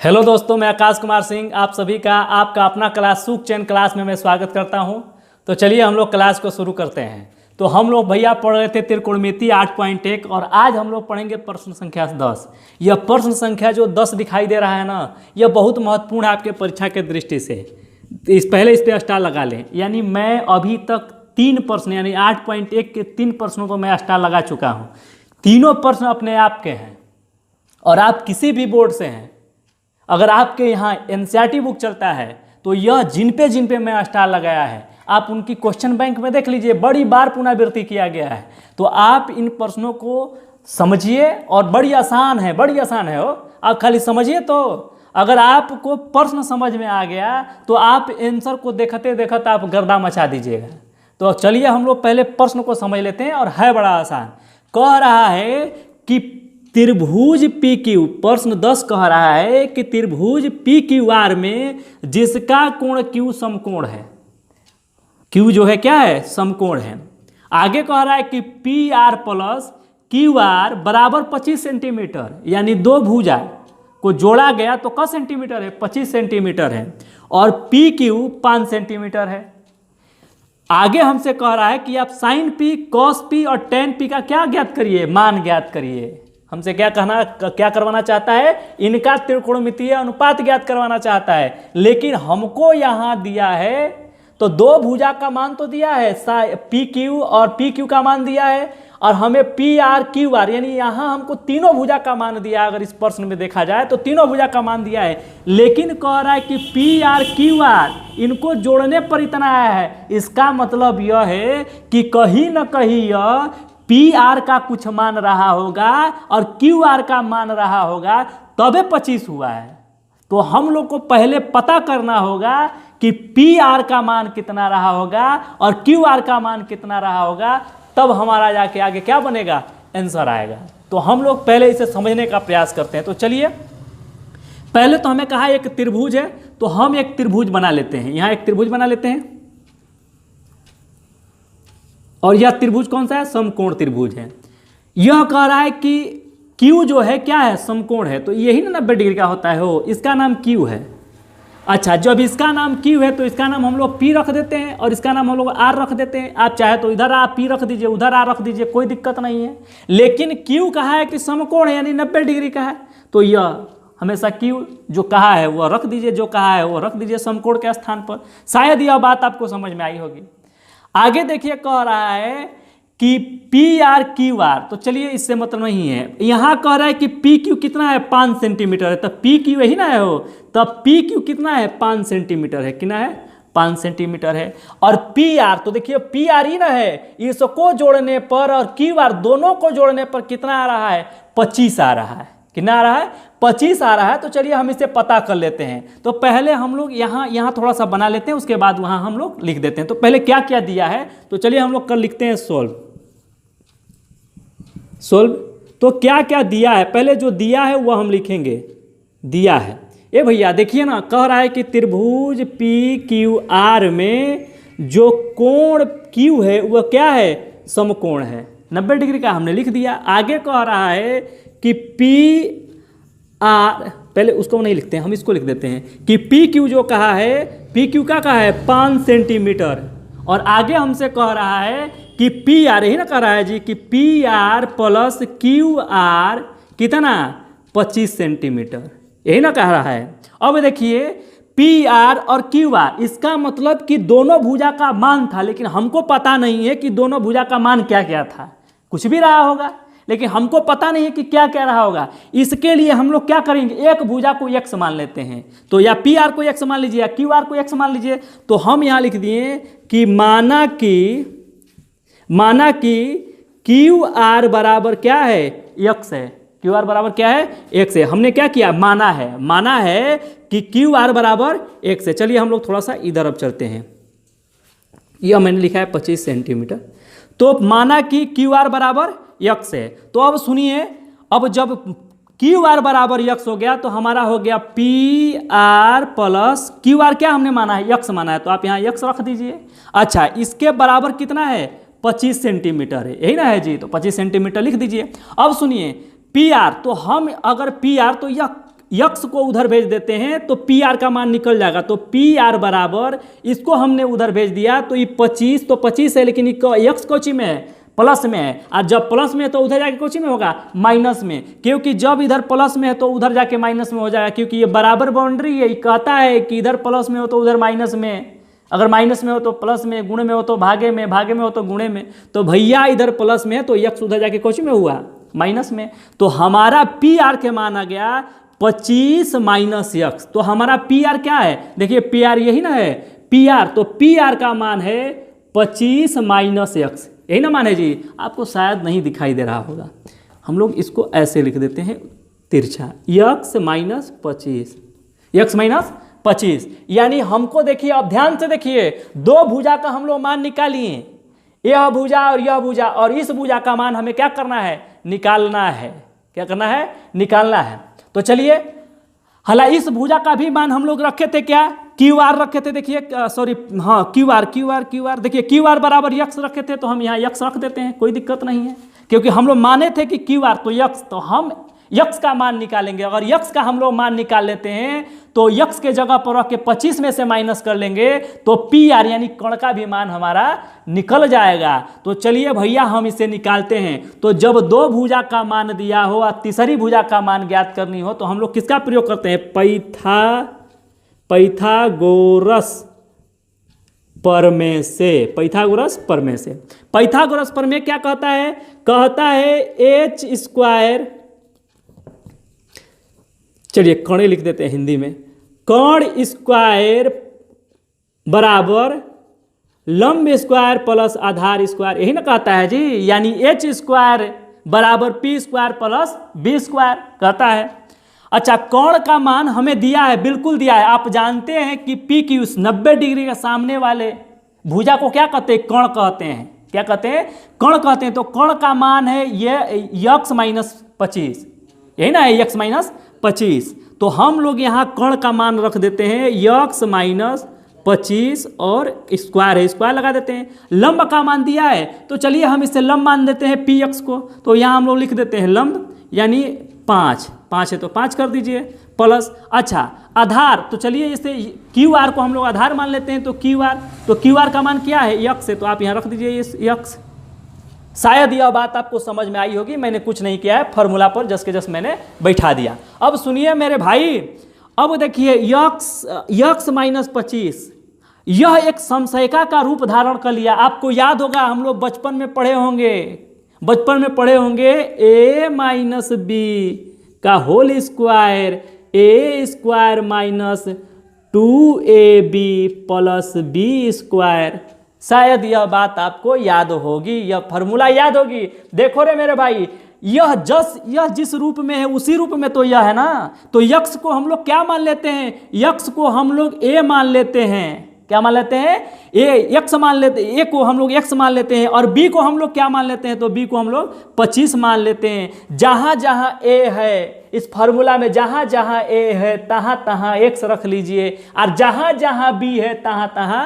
Hello दोस्तों, मैं आकाश कुमार सिंह आप सभी का आपका अपना क्लास सुख चैन क्लास में मैं स्वागत करता हूं। तो चलिए हम लोग क्लास को शुरू करते हैं। तो हम लोग भैया पढ़ रहे थे त्रिकोणमिति 8.1 और आज हम लोग पढ़ेंगे प्रश्न संख्या 10। यह प्रश्न संख्या जो 10 दिखाई दे रहा है ना, यह बहुत महत्वपूर्ण है आपके परीक्षा के दृष्टि से। इस पर स्टार लगा लें, यानी मैं अभी तक 3 प्रश्न यानी 8.1 के 3 प्रश्नों को मैं स्टार लगा चुका हूँ। तीनों प्रश्न अपने आप के हैं और आप किसी भी बोर्ड से हैं। अगर आपके यहाँ एनसीईआरटी बुक चलता है तो यह जिन पे मैं स्टार लगाया है आप उनकी क्वेश्चन बैंक में देख लीजिए, बड़ी बार पुनरावृत्ति किया गया है। तो आप इन प्रश्नों को समझिए और बड़ी आसान है हो, आप खाली समझिए। तो अगर आपको प्रश्न समझ में आ गया तो आप आंसर को देखते देखते आप गर्दा मचा दीजिएगा। तो चलिए हम लोग पहले प्रश्न को समझ लेते हैं और है बड़ा आसान। कह रहा है कि त्रिभुज पी क्यू, प्रश्न 10 कह रहा है कि त्रिभुज पी क्यू आर में जिसका कोण क्यू समकोण है। क्यू जो है क्या है, समकोण है। आगे कह रहा है कि P R plus Q R बराबर 25 सेंटीमीटर, यानी दो भुजा को जोड़ा गया तो क सेंटीमीटर है, 25 सेंटीमीटर है और पी क्यू 5 सेंटीमीटर है। आगे हमसे कह रहा है कि आप साइन पी, कॉस पी और टेन पी का क्या ज्ञात करिए, मान ज्ञात करिए। हमसे क्या करवाना चाहता है, इनका त्रिकोणमितीय अनुपात ज्ञात करवाना चाहता है। लेकिन हमको यहाँ दिया है तो दो भुजा का मान तो दिया है, पी क्यू और पी क्यू का मान दिया है और हमें पी आर क्यू आर यानी यहाँ हमको तीनों भुजा का मान दिया है। अगर इस प्रश्न में देखा जाए तो तीनों भुजा का मान दिया है, लेकिन कह रहा है कि पी आर क्यू आर इनको जोड़ने पर इतना आया है। इसका मतलब यह है कि कहीं न कहीं यह पी आर का कुछ मान रहा होगा और क्यू आर का मान रहा होगा, तबे 25 हुआ है। तो हम लोग को पहले पता करना होगा कि पी आर का मान कितना रहा होगा और क्यू आर का मान कितना रहा होगा, तब हमारा जाके आगे क्या बनेगा, आंसर आएगा। तो हम लोग पहले इसे समझने का प्रयास करते हैं। तो चलिए पहले तो हमें कहा एक त्रिभुज है, तो हम एक त्रिभुज बना लेते हैं। यहाँ एक त्रिभुज बना लेते हैं और यह त्रिभुज कौन सा है, समकोण त्रिभुज है। यह कह रहा है कि Q जो है क्या है, समकोण है। तो यही ना 90 डिग्री का होता है, हो इसका नाम Q है। अच्छा, जब इसका नाम Q है तो इसका नाम हम लोग P रख देते हैं और इसका नाम हम लोग R रख देते हैं। आप चाहे तो इधर आप P रख दीजिए, उधर R रख दीजिए, कोई दिक्कत नहीं है। लेकिन Q कहा है कि समकोण है यानी 90 डिग्री का है, तो यह हमेशा Q जो कहा है वो रख दीजिए, जो कहा है वो रख दीजिए समकोण के स्थान पर। शायद यह बात आपको समझ में आई होगी। आगे देखिए कह रहा है कि पी आर क्यू आर, तो चलिए इससे मतलब नहीं है। यहाँ कह रहा है कि पी क्यू कितना है, 5 सेंटीमीटर है। तब पी क्यू यही ना है, हो तब पी क्यू कितना है, 5 सेंटीमीटर है। कितना है, 5 सेंटीमीटर है। और पी आर, तो देखिए पी आर ही ना है, इसको जोड़ने पर और क्यू आर दोनों को जोड़ने पर कितना आ रहा है, 25 आ रहा है। कितना आ रहा है, 25 आ रहा है। तो चलिए हम इसे पता कर लेते हैं। तो पहले हम लोग यहाँ थोड़ा सा बना लेते हैं, उसके बाद वहाँ हम लोग लिख देते हैं। तो पहले क्या क्या दिया है, तो चलिए हम लोग कर लिखते हैं सोल्व। तो क्या क्या दिया है, पहले जो दिया है वह हम लिखेंगे। दिया है ये भैया देखिए ना, कह रहा है कि त्रिभुज पी क्यू आर में जो कोण क्यू है वह क्या है, समकोण है, 90 डिग्री का हमने लिख दिया। आगे कह रहा है कि पी आर, पहले उसको नहीं लिखते हैं, हम इसको लिख देते हैं कि पी क्यू जो कहा है, पी क्यू का कहा है 5 सेंटीमीटर। और आगे हमसे कह रहा है कि पी आर, यही ना कह रहा है जी कि P R plus Q R कितना, 25 सेंटीमीटर, यही ना कह रहा है। अब देखिए पी आर और क्यू आर, इसका मतलब कि दोनों भुजा का मान था, लेकिन हमको पता नहीं है कि दोनों भुजा का मान क्या क्या था। कुछ भी रहा होगा लेकिन हमको पता नहीं है कि क्या क्या रहा होगा। इसके लिए हम लोग क्या करेंगे, एक भुजा को x मान लेते हैं। तो या पी आर को x मान लीजिए या क्यू आर को x मान लीजिए। तो हम यहाँ लिख दिए कि माना कि क्यू आर बराबर क्या है, x है। क्यू आर बराबर क्या है, x है। हमने क्या किया, माना है कि क्यू आर बराबर x है। चलिए हम लोग थोड़ा सा इधर अब चलते हैं। यह मैंने लिखा है 25 सेंटीमीटर। तो माना कि क्यू आर बराबर x है। तो अब सुनिए, अब जब क्यू आर बराबर x हो गया तो हमारा हो गया P R plus Q R, क्या हमने माना है, x माना है, तो आप यहाँ x रख दीजिए। अच्छा, इसके बराबर कितना है, 25 सेंटीमीटर है, यही ना है जी। तो 25 सेंटीमीटर लिख दीजिए। अब सुनिए पी आर, तो हम अगर पी आर, तो यह यक्स को उधर भेज देते हैं तो पी आर का मान निकल जाएगा। तो पी आर बराबर इसको हमने उधर भेज दिया तो ये 25 तो 25 है, लेकिन यक्स कोची में है, प्लस में है। और जब प्लस में है तो उधर जाके कोची में होगा, माइनस में, क्योंकि जब इधर प्लस में है तो उधर जाके माइनस में हो जाएगा, क्योंकि ये बराबर बाउंड्री है। ये कहता है कि इधर प्लस में हो तो उधर माइनस में, अगर माइनस में हो तो प्लस में, गुणे में हो तो भागे में, भागे में हो तो गुणे में। तो भैया इधर प्लस में है तो यक्स उधर जाके कोची में हुआ, माइनस में। तो हमारा पी आर के मान आ गया 25 माइनस यक्स। तो हमारा पी आर क्या है, देखिए पी आर यही ना है पी आर, तो पी आर का मान है 25 माइनस यक्स, यही ना मान है जी। आपको शायद नहीं दिखाई दे रहा होगा, हम लोग इसको ऐसे लिख देते हैं तिरछा, यक्स माइनस 25, यक्स माइनस 25। यानी हमको देखिए, अब ध्यान से देखिए, दो भुजा का हम लोग मान निकालिए, यह भुजा और यह भुजा, और इस भुजा का मान हमें क्या करना है, निकालना है। क्या करना है, निकालना है। तो चलिए, हालांकि इस भुजा का भी मान हम लोग रखे थे क्या, क्यू आर रखे थे, देखिए सॉरी हाँ क्यू आर, देखिए क्यू आर बराबर यक्स रखे थे, तो हम यहाँ यक्स रख देते हैं, कोई दिक्कत नहीं है, क्योंकि हम लोग माने थे कि क्यू आर तो यक्स, तो हम यक्स का मान निकालेंगे। अगर यक्स का हम लोग मान निकाल लेते हैं तो यक्स के जगह पर रख के 25 में से माइनस कर लेंगे तो पी आर यानी कण का भी मान हमारा निकल जाएगा। तो चलिए भैया हम इसे निकालते हैं। तो जब दो भुजा का मान दिया हो और तीसरी भुजा का मान ज्ञात करनी हो तो हम लोग किसका प्रयोग करते हैं, पाइथागोरस प्रमेय से। पाइथागोरस प्रमेय से, पाइथागोरस प्रमेय क्या कहता है, कहता है एच स्क्वायर, चलिए कण लिख देते हैं हिंदी में, कण स्क्वायर बराबर लंब स्क्वायर प्लस आधार स्क्वायर, यही ना कहता है जी। यानी एच स्क्वायर बराबर P square plus B square कहता है। अच्छा, कण का मान हमें दिया है, बिल्कुल दिया है। आप जानते हैं कि पी की उस 90 डिग्री के सामने वाले भुजा को क्या कहते हैं, कण कहते हैं। क्या कहते हैं, कण कहते हैं। तो कण का मान है ये यक्स माइनस 25, यही ना है, यक्स माइनस 25। तो हम लोग यहाँ कण का मान रख देते हैं यक्स माइनस 25 और स्क्वायर है, स्क्वायर लगा देते हैं। लंब का मान दिया है तो चलिए हम इसे लंब मान देते हैं पी एक्स को। तो यहाँ हम लोग लिख देते हैं लंब, यानी 5 है तो 5 कर दीजिए प्लस। अच्छा, आधार, तो चलिए इसे क्यू आर को हम लोग आधार मान लेते हैं। तो क्यू आर का मान क्या है, यक्स है, तो आप यहाँ रख दीजिए यक्स। शायद यह बात आपको समझ में आई होगी, मैंने कुछ नहीं किया है, फार्मूला पर जस के जस मैंने बैठा दिया। अब सुनिए मेरे भाई, अब देखिए यक्स माइनस 25 यह एक समसयिका का रूप धारण कर लिया। आपको याद होगा, हम लोग बचपन में पढ़े होंगे ए माइनस बी का whole square, A square minus 2ab plus B square. शायद यह बात आपको याद होगी, यह फार्मूला याद होगी। देखो रे मेरे भाई, यह जिस रूप में है उसी रूप में तो यह है ना। तो यक्स को हम लोग क्या मान लेते हैं, यक्स को हम लोग ए मान लेते हैं। क्या मान लेते हैं, ए यक्स मान लेते हैं, ए को हम लोग एक्स मान लेते हैं। और बी को हम लोग क्या मान लेते हैं, तो बी को हम लोग 25 मान लेते हैं। जहां जहां ए है इस फार्मूला में, जहां जहां ए है तहां तहां एक्स रख लीजिए, और जहां जहां बी है तहां तहां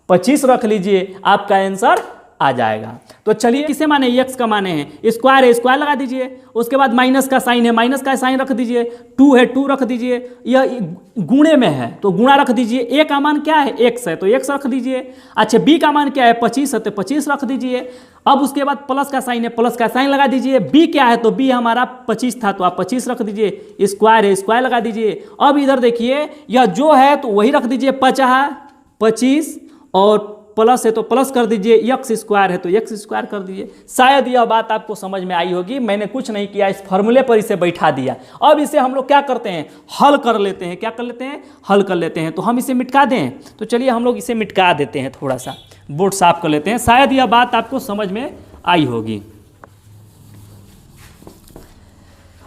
25 रख लीजिए, आपका आंसर आ जाएगा। तो चलिए किसे माने, एक्स का माने हैं, स्क्वायर है स्क्वायर लगा दीजिए, उसके बाद माइनस का साइन है, माइनस का साइन रख दीजिए, 2 है 2 रख दीजिए, यह गुणे में है तो गुणा रख दीजिए। ए का मान क्या है, एक्स है तो एक्स रख दीजिए। अच्छा, बी का मान क्या है, 25 है तो 25 रख दीजिए। अब उसके बाद प्लस का साइन है, प्लस का साइन लगा दीजिए। बी क्या है, तो बी हमारा 25 था तो आप 25 रख दीजिए। स्क्वायर है स्क्वायर लगा दीजिए। अब इधर देखिए, यह जो है तो वही रख दीजिए 25, और प्लस है तो प्लस कर दीजिए, एक्स स्क्वायर है तो एक्स स्क्वायर कर दीजिए। शायद यह बात आपको समझ में आई होगी, मैंने कुछ नहीं किया, इस फार्मूले पर इसे बैठा दिया। अब इसे हम लोग क्या करते हैं, हल कर लेते हैं। क्या कर लेते हैं, हल कर लेते हैं। तो हम इसे मिटका दें, तो चलिए हम लोग इसे मिटका देते हैं, थोड़ा सा बोर्ड साफ कर लेते हैं, शायद यह बात आपको समझ में आई होगी।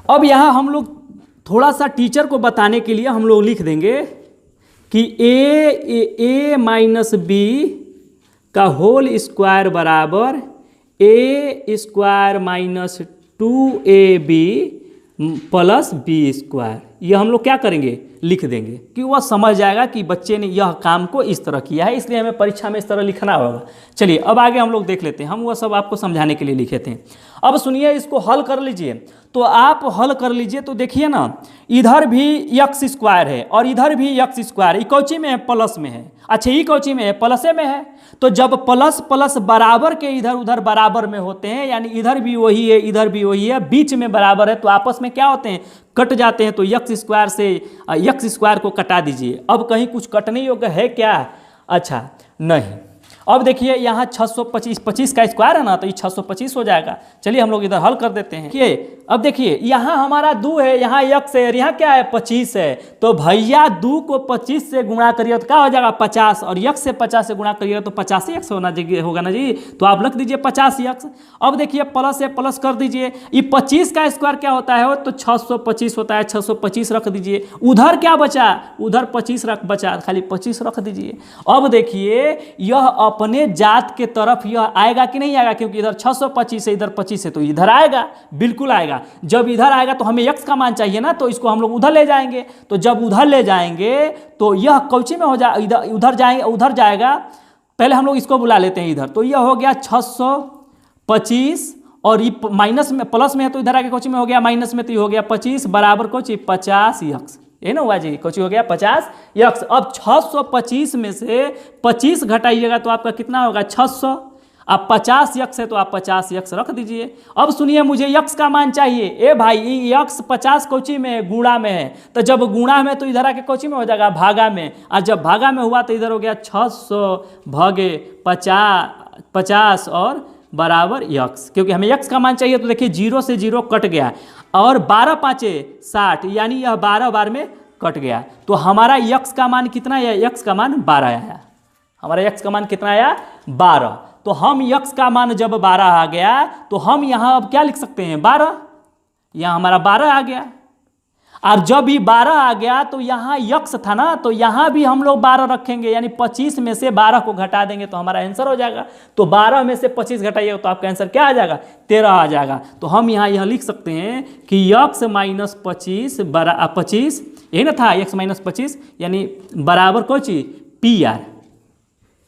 अब यहाँ हम लोग थोड़ा सा टीचर को बताने के लिए हम लोग लिख देंगे कि ए माइनस बी का होल स्क्वायर बराबर A square minus 2ab plus B square, ये हम लोग क्या करेंगे, लिख देंगे कि वह समझ जाएगा कि बच्चे ने यह काम को इस तरह किया है, इसलिए हमें परीक्षा में इस तरह लिखना होगा। चलिए अब आगे हम लोग देख लेते हैं, हम वह सब आपको समझाने के लिए लिखे थे। अब सुनिए, इसको हल कर लीजिए। तो आप हल कर लीजिए तो देखिए ना, इधर भी एक्स स्क्वायर है और इधर भी एक्स स्क्वायर, ई कौची में है, प्लस में है। अच्छा ई कौची में है, प्लसे में है। तो जब प्लस प्लस बराबर के इधर उधर बराबर में होते हैं, यानी इधर भी वही है इधर भी वही है, बीच में बराबर है, तो आपस में क्या होते हैं, कट जाते हैं। तो एक्स स्क्वायर से एक्स स्क्वायर को कटा दीजिए। अब कहीं कुछ कटने योग्य है क्या? अच्छा नहीं। अब देखिए यहाँ 625, 25 का स्क्वायर है ना, तो ये 625 हो जाएगा। चलिए हम लोग इधर हल कर देते हैं। ये अब देखिए यहाँ हमारा 2 है, यहाँ x है, यहाँ क्या है, 25 है। तो भैया 2 को 25 से गुणा करिए तो क्या हो जाएगा, 50। और x से 50 से गुणा करिए तो 85x होगा ना जी। तो आप लिख दीजिए 85x। अब देखिए प्लस से प्लस कर दीजिए, ये 25 का स्क्वायर क्या होता है, तो 625 होता है, 625 रख दीजिए। उधर क्या बचा, उधर 25 बचा, खाली 25 रख दीजिए। अब देखिए यह अपने जात के तरफ यह आएगा कि नहीं आएगा, क्योंकि इधर 625 है, इधर 25 है, तो इधर आएगा, बिल्कुल आएगा। जब इधर आएगा तो हमें x का मान चाहिए ना, तो इसको हम लोग उधर ले जाएंगे। तो जब उधर ले जाएंगे तो यह कौची में हो जाए, उधर जाएंगे, उधर जाएगा। पहले हम लोग इसको बुला लेते हैं इधर, तो यह हो गया 625 और ये माइनस में प्लस में है, तो इधर आके कौची में हो गया, माइनस में, तो ये हो गया 25 बराबर कौची 50x। ये ना हुआ जी, कौची हो गया 50x। अब 625 में से 25 घटाइएगा तो आपका कितना होगा, 600। अब 50x है तो आप 50x रख दीजिए। अब सुनिए, मुझे x का मान चाहिए। ए भाई ये x 50 कौची में है, गुणा में है। तो जब गुणा में तो इधर आके कौची में हो जाएगा, भागा में। और जब भागा में हुआ तो इधर हो गया 600 भागे 50 और बराबर x, क्योंकि हमें x का मान चाहिए। तो देखिए 0 से 0 कट गया और 12 पाँचे 60, यानी यह 12 बार में कट गया। तो हमारा x का मान कितना है, x का मान 12 आया। हमारा x का मान कितना आया, 12। तो हम x का मान जब 12 आ गया तो हम यहाँ अब क्या लिख सकते हैं, 12। यहाँ हमारा 12 आ गया। और जब ये 12 आ गया तो यहाँ x था ना, तो यहाँ भी हम लोग 12 रखेंगे, यानी 25 में से 12 को घटा देंगे तो हमारा आंसर हो जाएगा। तो 12 में से 25 घटाइएगा तो आपका आंसर क्या आ जाएगा, 13 आ जाएगा। तो हम यहाँ यह लिख सकते हैं कि x माइनस 25 25, यही ना था, x माइनस 25 यानी बराबर कोई चीज PR।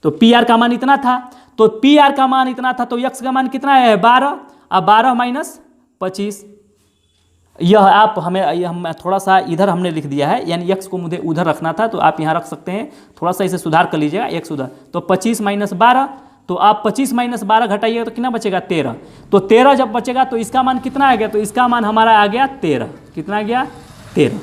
तो PR का मान इतना था, तो PR का मान इतना था, तो x का मान कितना है, 12। अब 12 माइनस 25, यह आप हमें हम थोड़ा सा इधर हमने लिख दिया है, यानी x को मुझे उधर रखना था, तो आप यहाँ रख सकते हैं। थोड़ा सा इसे सुधार कर लीजिएगा, x उधर। तो 25 माइनस 12, तो आप 25 माइनस 12 घटाइएगा तो कितना बचेगा, 13। तो 13 जब बचेगा तो इसका मान कितना आ गया, तो इसका मान हमारा आ गया 13। कितना आ गया, 13।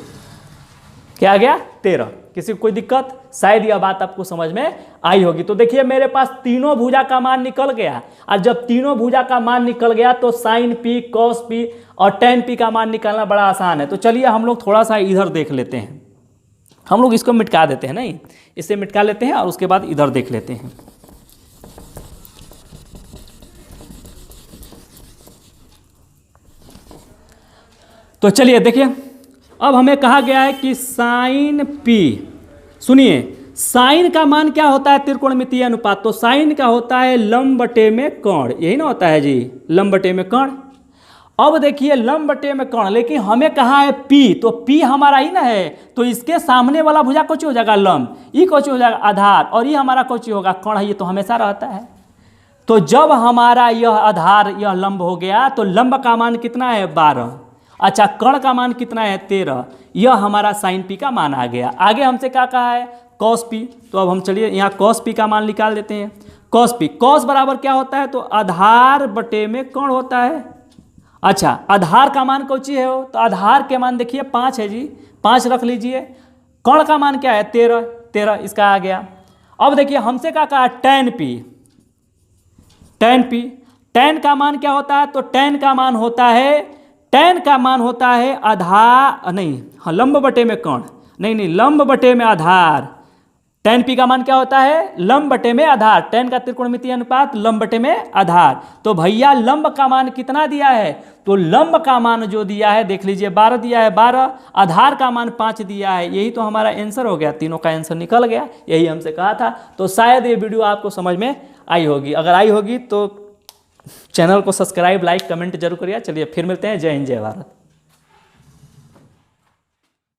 क्या आ गया, 13। किसी को कोई दिक्कत? शायद यह बात आपको समझ में आई होगी। तो देखिए मेरे पास तीनों भुजा का मान निकल गया, और जब तीनों भुजा का मान निकल गया तो साइन p, कॉस p और टेन p का मान निकालना बड़ा आसान है। तो चलिए हम लोग थोड़ा सा इधर देख लेते हैं। हम लोग इसको मिटका देते हैं, नहीं इसे मिटका लेते हैं और उसके बाद इधर देख लेते हैं। तो चलिए देखिए, अब हमें कहा गया है कि साइन p, सुनिए साइन का मान क्या होता है, त्रिकोणमितीय अनुपात। तो साइन का होता है लंब बटे में कोण, यही ना होता है जी, लंब बटे में कोण। अब देखिए लंब बटे में कोण, लेकिन हमें कहा है p, तो p हमारा ही ना है, तो इसके सामने वाला भुजा कौची हो जाएगा, लंब। ये कौची हो जाएगा, आधार। और ये हमारा कौची होगा, कोण है, ये तो हमेशा रहता है। तो जब हमारा यह आधार यह लंब हो गया तो लंब का मान कितना है, 12। अच्छा कोण का मान कितना है, 13। यह हमारा साइन p का मान आ गया। आगे हमसे क्या कहा है, कॉस p। तो अब हम चलिए यहाँ कॉस p का मान निकाल देते हैं। कॉस p, कॉस बराबर क्या होता है, तो आधार बटे में कोण होता है। अच्छा आधार का मान कौची है, तो आधार के मान देखिए 5 है जी, 5 रख लीजिए। कोण का मान क्या है, 13 इसका आ गया। अब देखिए हमसे क्या कहा, टेन p। टेन का मान क्या होता है, तो टेन का मान होता है आधार, नहीं हाँ लंब बटे में कोण, नहीं लंब बटे में आधार। टेन p का मान क्या होता है, लंब बटे में आधार। टेन का त्रिकोणमितीय अनुपात लंब बटे में आधार। तो भैया लंब का मान कितना दिया है, तो लंब का मान जो दिया है देख लीजिए, 12 दिया है, 12। आधार का मान 5 दिया है। यही तो हमारा आंसर हो गया, तीनों का आंसर निकल गया, यही हमसे कहा था। तो शायद ये वीडियो आपको समझ में आई होगी। अगर आई होगी तो चैनल को सब्सक्राइब, लाइक, कमेंट जरूर करिए। चलिए फिर मिलते हैं। जय हिंद, जय भारत।